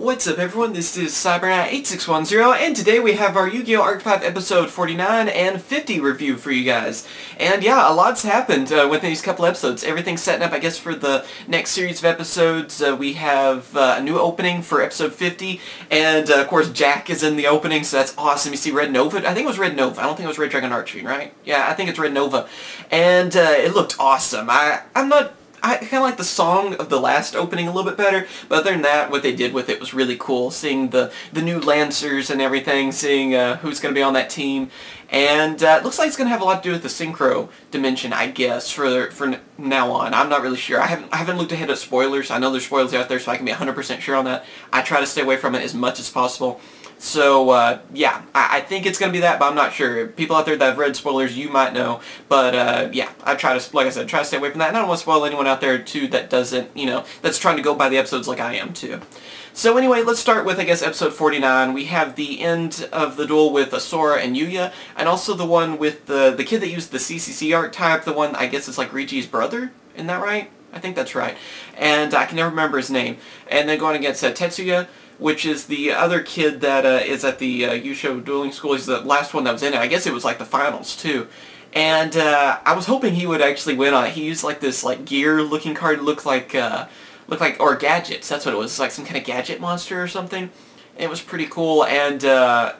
What's up everyone, this is CyberKnight 8610 and today we have our Yugioh Arc-V episode 49 and 50 review for you guys. And yeah, a lot's happened within these couple episodes. Everything's setting up I guess for the next series of episodes. We have a new opening for episode 50 and of course Jack is in the opening, so that's awesome. You see Red Nova, I think it was Red Nova, I don't think it was Red Dragon Archery, right? Yeah, I think it's Red Nova. And it looked awesome. I kind of like the song of the last opening a little bit better, but other than that, what they did with it was really cool. Seeing the new Lancers and everything, seeing who's going to be on that team, and it looks like it's going to have a lot to do with the synchro dimension, I guess, for now on. I'm not really sure. I haven't looked ahead at spoilers. I know there's spoilers out there, so I can be 100% sure on that. I try to stay away from it as much as possible. So, yeah, I think it's going to be that, but I'm not sure. People out there that have read spoilers, you might know. But, yeah, I try to, like I said, try to stay away from that. And I don't want to spoil anyone out there, too, that doesn't, you know, that's trying to go by the episodes like I am, too. So anyway, let's start with, I guess, episode 49. We have the end of the duel with Sora and Yugioh, and also the one with the kid that used the CCC archetype, the one, I guess, is like Riji's brother. Isn't that right? I think that's right. And I can never remember his name. And then going against Tetsuya, which is the other kid that is at the Yugioh dueling school. He's the last one that was in it. I guess it was like the finals too. And I was hoping he would actually win on it. He used like this like gear looking card, looked like or gadgets. That's what it was. It's like some kind of gadget monster or something. It was pretty cool, and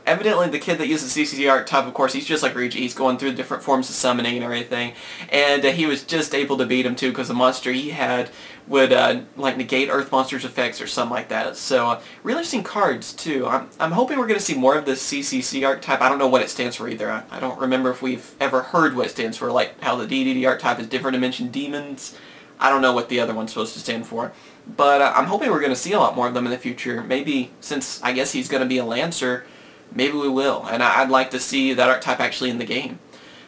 evidently the kid that uses CCC archetype, of course, he's just like Rigi. He's going through different forms of summoning and everything, and he was just able to beat him too because the monster he had would like negate Earth Monster's effects or something like that. So really interesting cards too. I'm hoping we're going to see more of this CCC archetype. I don't know what it stands for either. I don't remember if we've ever heard what it stands for, like how the DDD archetype is different dimension demons. I don't know what the other one's supposed to stand for. But I'm hoping we're going to see a lot more of them in the future. Maybe, since I guess he's going to be a Lancer, maybe we will. And I'd like to see that archetype actually in the game.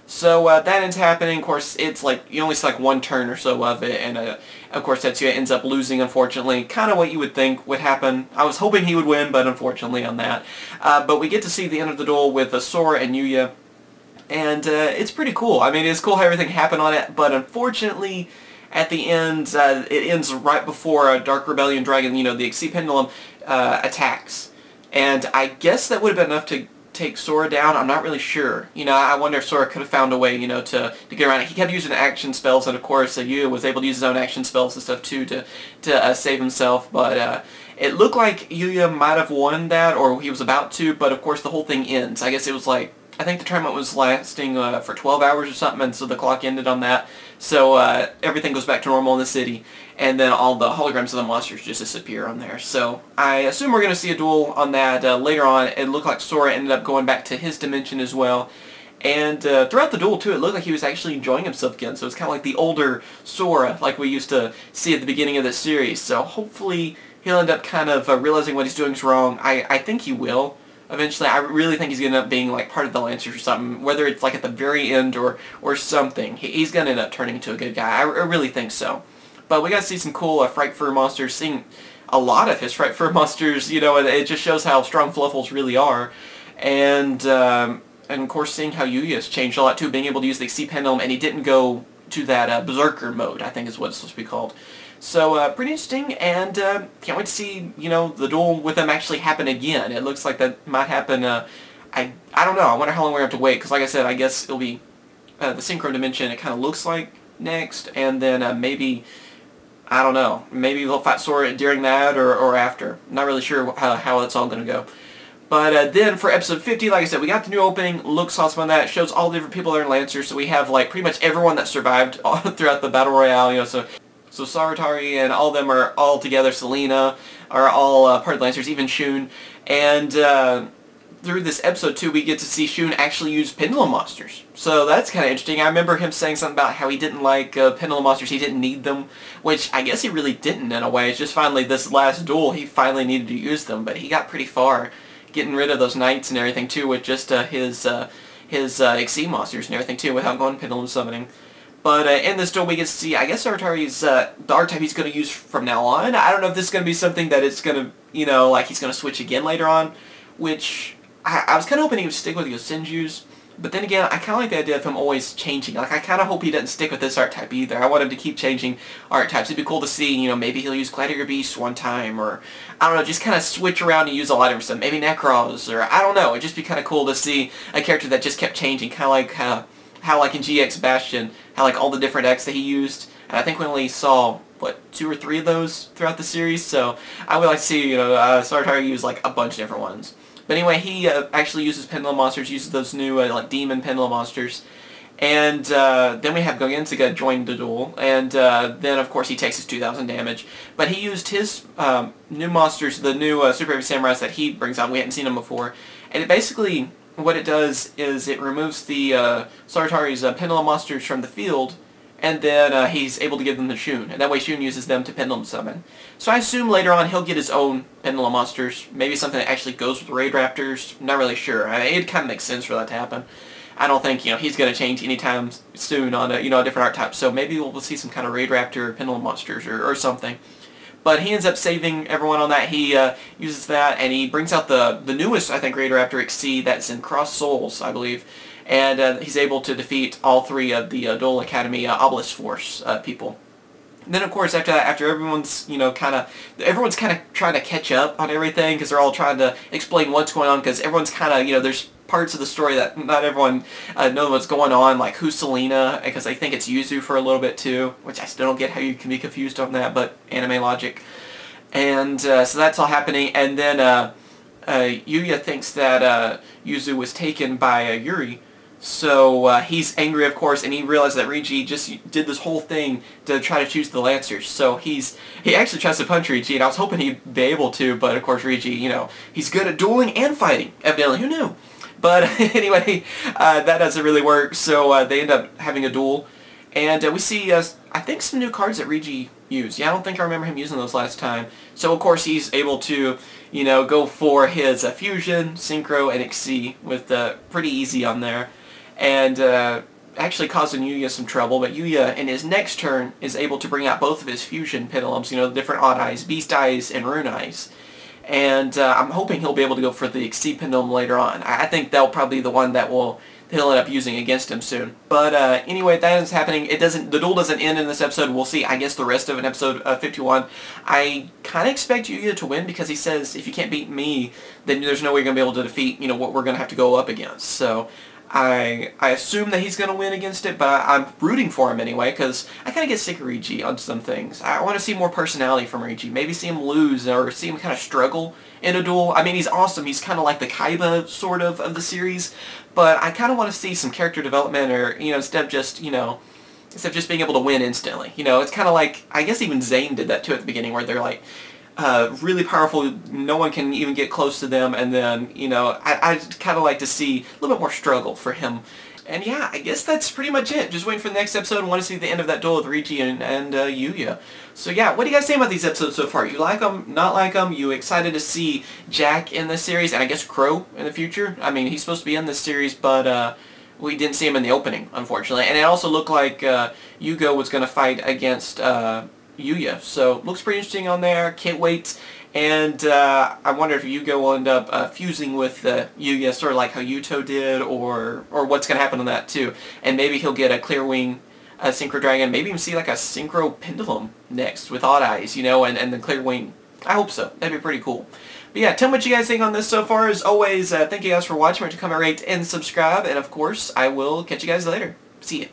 So that ends happening. Of course, it's like, you only see like one turn or so of it. And of course, Tetsuya ends up losing, unfortunately. Kind of what you would think would happen. I was hoping he would win, but unfortunately on that. But we get to see the end of the duel with Sora and Yugioh. And it's pretty cool. I mean, it's cool how everything happened on it. But unfortunately, at the end, it ends right before a Dark Rebellion Dragon, you know, the Arcv Pendulum, attacks. And I guess that would have been enough to take Sora down. I'm not really sure. You know, I wonder if Sora could have found a way, you know, to get around it. He kept using action spells, and of course, Yugioh was able to use his own action spells and stuff, too, to save himself. But it looked like Yugioh might have won that, or he was about to, but of course the whole thing ends. I guess it was like, I think the tournament was lasting for 12 hours or something, and so the clock ended on that. So everything goes back to normal in the city, and then all the holograms of the monsters just disappear on there. So I assume we're going to see a duel on that later on. It looked like Sora ended up going back to his dimension as well. And throughout the duel, too, it looked like he was actually enjoying himself again. So it's kind of like the older Sora, like we used to see at the beginning of this series. So hopefully he'll end up kind of realizing what he's doing is wrong. I think he will. Eventually, I really think he's going to end up being like part of the Lancers or something, whether it's like at the very end or something. He's going to end up turning into a good guy. I really think so. But we got to see some cool Fright Fur monsters, seeing a lot of his Fright Fur monsters, you know, it just shows how strong Fluffles really are. And of course, seeing how Yugioh's changed a lot too, being able to use the Arcv Pendulum, and he didn't go to that Berserker mode, I think is what it's supposed to be called. So, pretty interesting, and can't wait to see, you know, the duel with them actually happen again. It looks like that might happen, I don't know, I wonder how long we're going to have to wait, because like I said, I guess it'll be the Synchro Dimension, it kind of looks like next, and then maybe, I don't know, maybe they'll fight Sora during that or after. Not really sure how it's all going to go. But then for episode 50, like I said, we got the new opening, looks awesome on that, it shows all the different people that are in Lancers, so we have like pretty much everyone that survived throughout the Battle Royale, you know, so Saratari and all of them are all together. Selena are all part of the Lancers, even Shun. And through this episode, too, we get to see Shun actually use Pendulum Monsters. So that's kind of interesting. I remember him saying something about how he didn't like Pendulum Monsters. He didn't need them, which I guess he really didn't in a way. It's just finally this last duel, he finally needed to use them. But he got pretty far getting rid of those Knights and everything, too, with just his Arcv Monsters and everything, too, without going Pendulum Summoning. But in this duel, we get to see, I guess, Saratari's, the archetype he's going to use from now on. I don't know if this is going to be something that it's going to, you know, like he's going to switch again later on, which I was kind of hoping he would stick with Yosenju's, But then again, I kind of like the idea of him always changing. Like, I kind of hope he doesn't stick with this archetype either. I want him to keep changing archetypes. It'd be cool to see, you know, maybe he'll use Gladiator Beast one time, or, I don't know, just kind of switch around and use a lot of stuff. Maybe Necros, or, I don't know. It'd just be kind of cool to see a character that just kept changing, kind of like how like in GX Bastion, how like all the different X that he used. And I think we only saw, what, 2 or 3 of those throughout the series, so I would like to see, you know, Sartari use like a bunch of different ones. But anyway, he actually uses Pendulum Monsters, uses those new like Demon Pendulum Monsters. And then we have Gogensiga join the duel, and then of course he takes his 2,000 damage. But he used his new monsters, the new Super Heavy Samurais that he brings out. We hadn't seen them before. And it basically, what it does is it removes the Sartari's Pendulum Monsters from the field, and then he's able to give them to Shun, and that way Shun uses them to Pendulum Summon. So I assume later on he'll get his own Pendulum Monsters, maybe something that actually goes with Raid Raptors. Not really sure. I mean, it kind of makes sense for that to happen. I don't think, you know, he's going to change anytime soon on a, you know, a different archetype, so maybe we'll see some kind of Raid Raptor Pendulum Monsters or something. But he ends up saving everyone on that. He uses that, and he brings out the newest, I think, Raid Raptor Arcv that's in Cross Souls, I believe. And he's able to defeat all 3 of the Duel Academy Obelisk Force people. And then, of course, after that, after everyone's, you know, everyone's kind of trying to catch up on everything, because they're all trying to explain what's going on, because everyone's kind of, you know, there's parts of the story that not everyone knows what's going on, like who's Selena, because they think it's Yuzu for a little bit too, which I still don't get how you can be confused on that, but anime logic. And so that's all happening, and then Yuya thinks that Yuzu was taken by Yuri. So he's angry, of course, and he realized that Rigi just did this whole thing to try to choose the Lancers. So he actually tries to punch Rigi, and I was hoping he'd be able to, but of course Rigi, you know, he's good at dueling and fighting, evidently. Who knew? But anyway, that doesn't really work, so they end up having a duel. And we see, I think, some new cards that Rigi used. Yeah, I don't think I remember him using those last time. So, of course, he's able to, you know, go for his Fusion, Synchro, and Xyz with pretty easy on there. And actually causing Yuya some trouble, but Yuya, in his next turn, is able to bring out both of his Fusion Pendulums, you know, the different Odd Eyes, Beast Eyes, and Rune Eyes. And I'm hoping he'll be able to go for the Xyz Pendulum later on. I think that'll probably be the one that he'll end up using against him soon. But anyway, that is happening. The duel doesn't end in this episode. We'll see, I guess, the rest of an episode 51. I kind of expect Yuya to win, because he says, if you can't beat me, then there's no way you're going to be able to defeat, you know, what we're going to have to go up against. So I assume that he's going to win against it, but I'm rooting for him anyway, because I kind of get sick of Rigi on some things. I want to see more personality from Rigi. Maybe see him lose, or see him kind of struggle in a duel. I mean, he's awesome. He's kind of like the Kaiba, sort of the series, but I kind of want to see some character development, or, you know, instead of just being able to win instantly. You know, it's kind of like, I guess even Zane did that too at the beginning, where they're like, really powerful, no one can even get close to them, and then, you know, I'd kind of like to see a little bit more struggle for him. And yeah, I guess that's pretty much it. Just waiting for the next episode. I want to see the end of that duel with Rigi and Yuya. So yeah, what do you guys think about these episodes so far? You like them? Not like them? You excited to see Jack in this series, and I guess Crow in the future? I mean, he's supposed to be in this series, but we didn't see him in the opening, unfortunately. And it also looked like Yugioh was going to fight against Yuya, so looks pretty interesting on there. Can't wait. And I wonder if Yugioh will end up fusing with Yuya, sort of like how Yuto did, or what's going to happen on that too. And maybe he'll get a Clear Wing Synchro Dragon, maybe even see like a Synchro Pendulum next with Odd Eyes, you know, and the Clear Wing. I hope so. That'd be pretty cool. But yeah, tell me what you guys think on this so far. As always, thank you guys for watching. Remember to comment, rate, and subscribe. And of course, I will catch you guys later. See ya.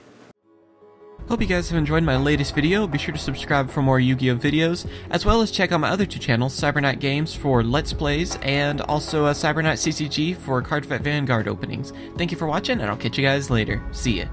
Hope you guys have enjoyed my latest video. Be sure to subscribe for more Yu-Gi-Oh videos, as well as check out my other 2 channels, CyberKnight Games for Let's Plays, and also CyberKnight CCG for Card Fight Vanguard openings. Thank you for watching, and I'll catch you guys later. See ya.